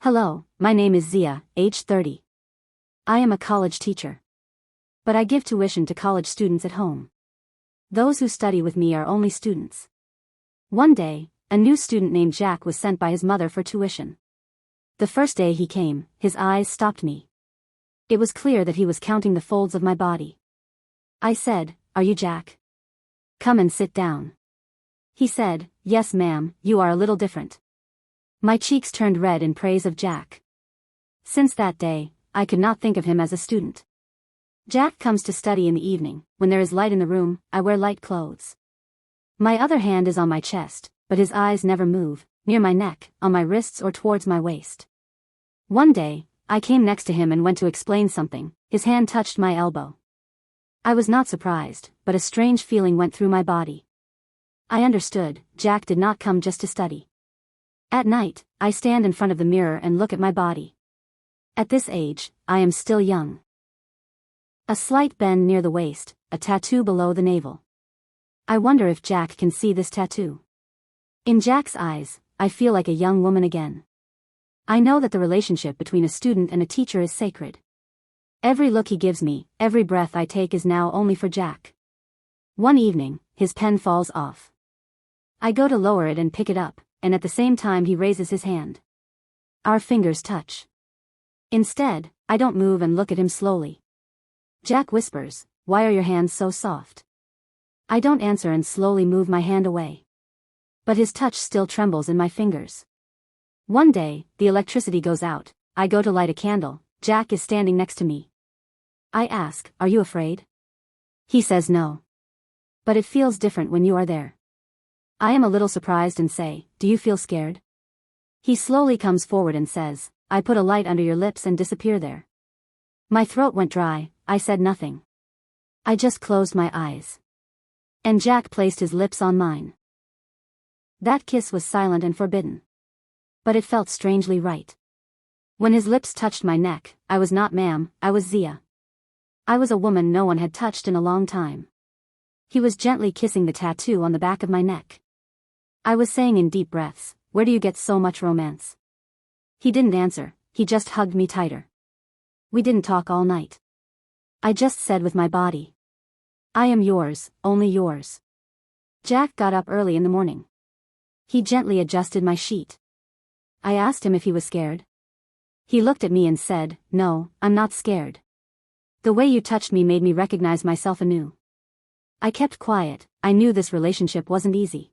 Hello, my name is Zia, age 30. I am a college teacher. But I give tuition to college students at home. Those who study with me are only students. One day, a new student named Jack was sent by his mother for tuition. The first day he came, his eyes stopped me. It was clear that he was counting the folds of my body. I said, "Are you Jack? Come and sit down." He said, "Yes ma'am, you are a little different." My cheeks turned red in praise of Jack. Since that day, I could not think of him as a student. Jack comes to study in the evening. When there is light in the room, I wear light clothes. My other hand is on my chest, but his eyes never move, near my neck, on my wrists or towards my waist. One day, I came next to him and went to explain something. His hand touched my elbow. I was not surprised, but a strange feeling went through my body. I understood, Jack did not come just to study. At night, I stand in front of the mirror and look at my body. At this age, I am still young. A slight bend near the waist, a tattoo below the navel. I wonder if Jack can see this tattoo. In Jack's eyes, I feel like a young woman again. I know that the relationship between a student and a teacher is sacred. Every look he gives me, every breath I take is now only for Jack. One evening, his pen falls off. I go to lower it and pick it up, and at the same time he raises his hand. Our fingers touch. Instead, I don't move and look at him slowly. Jack whispers, "Why are your hands so soft?" I don't answer and slowly move my hand away. But his touch still trembles in my fingers. One day, the electricity goes out. I go to light a candle. Jack is standing next to me. I ask, "Are you afraid?" He says no. But it feels different when you are there. I am a little surprised and say, "Do you feel scared?" He slowly comes forward and says, "I put a light under your lips and disappear there." My throat went dry. I said nothing. I just closed my eyes. And Jack placed his lips on mine. That kiss was silent and forbidden. But it felt strangely right. When his lips touched my neck, I was not ma'am, I was Zia. I was a woman no one had touched in a long time. He was gently kissing the tattoo on the back of my neck. I was saying in deep breaths, "Where do you get so much romance?" He didn't answer, he just hugged me tighter. We didn't talk all night. I just said with my body, "I am yours, only yours." Jack got up early in the morning. He gently adjusted my sheet. I asked him if he was scared. He looked at me and said, "No, I'm not scared. The way you touched me made me recognize myself anew." I kept quiet. I knew this relationship wasn't easy.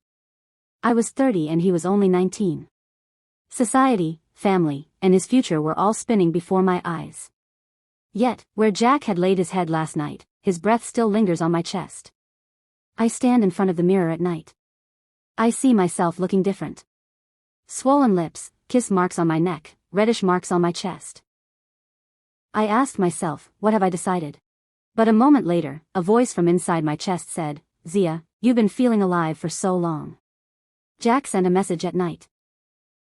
I was 30 and he was only 19. Society, family, and his future were all spinning before my eyes. Yet, where Jack had laid his head last night, his breath still lingers on my chest. I stand in front of the mirror at night. I see myself looking different. Swollen lips, kiss marks on my neck, reddish marks on my chest. I asked myself, what have I decided? But a moment later, a voice from inside my chest said, "Zia, you've been feeling alive for so long." Jack sent a message at night.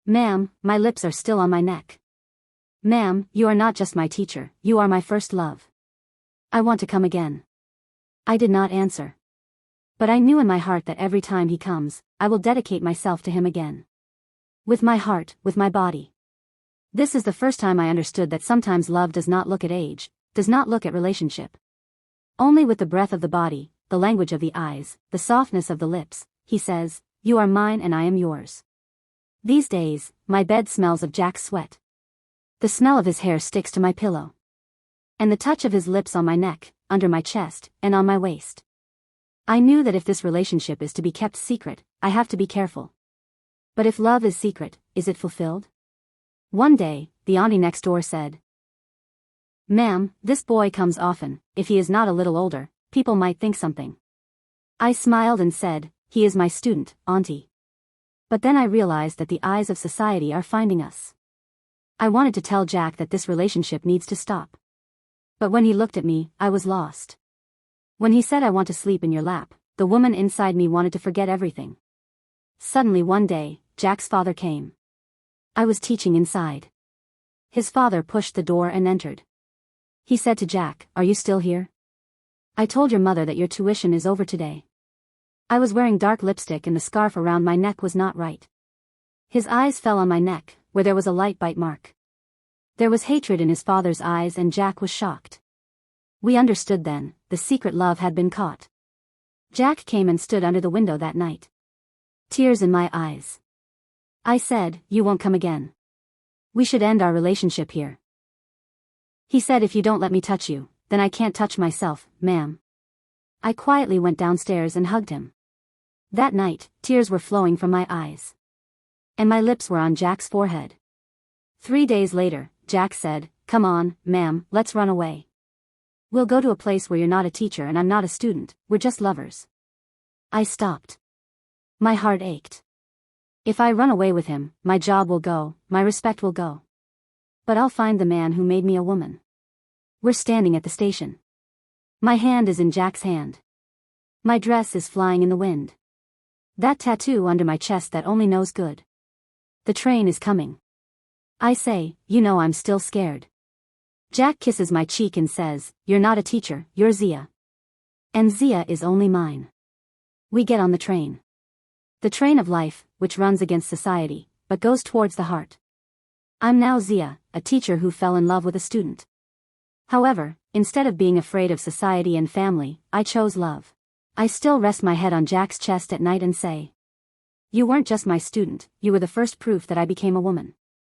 "Ma'am, my lips are still on my neck. Ma'am, you are not just my teacher, you are my first love. I want to come again." I did not answer. But I knew in my heart that every time he comes, I will dedicate myself to him again. With my heart, with my body. This is the first time I understood that sometimes love does not look at age, does not look at relationship. Only with the breath of the body, the language of the eyes, the softness of the lips, he says, "You are mine and I am yours." These days, my bed smells of Jack's sweat. The smell of his hair sticks to my pillow. And the touch of his lips on my neck, under my chest, and on my waist. I knew that if this relationship is to be kept secret, I have to be careful. But if love is secret, is it fulfilled? One day, the auntie next door said, "Ma'am, this boy comes often. If he is not a little older, people might think something." I smiled and said, "He is my student, auntie." But then I realized that the eyes of society are finding us. I wanted to tell Jack that this relationship needs to stop. But when he looked at me, I was lost. When he said, "I want to sleep in your lap," the woman inside me wanted to forget everything. Suddenly one day, Jack's father came. I was teaching inside. His father pushed the door and entered. He said to Jack, "Are you still here? I told your mother that your tuition is over today." I was wearing dark lipstick and the scarf around my neck was not right. His eyes fell on my neck, where there was a light bite mark. There was hatred in his father's eyes and Jack was shocked. We understood then, the secret love had been caught. Jack came and stood under the window that night. Tears in my eyes. I said, "You won't come again. We should end our relationship here." He said, "If you don't let me touch you, then I can't touch myself, ma'am." I quietly went downstairs and hugged him. That night, tears were flowing from my eyes. And my lips were on Jack's forehead. 3 days later, Jack said, "Come on, ma'am, let's run away. We'll go to a place where you're not a teacher and I'm not a student, we're just lovers." I stopped. My heart ached. If I run away with him, my job will go, my respect will go. But I'll find the man who made me a woman. We're standing at the station. My hand is in Jack's hand. My dress is flying in the wind. That tattoo under my chest that only knows good. The train is coming. I say, "You know I'm still scared." Jack kisses my cheek and says, "You're not a teacher, you're Zia. And Zia is only mine." We get on the train. The train of life, which runs against society, but goes towards the heart. I'm now Zia, a teacher who fell in love with a student. However, instead of being afraid of society and family, I chose love. I still rest my head on Jack's chest at night and say, "You weren't just my student, you were the first proof that I became a woman."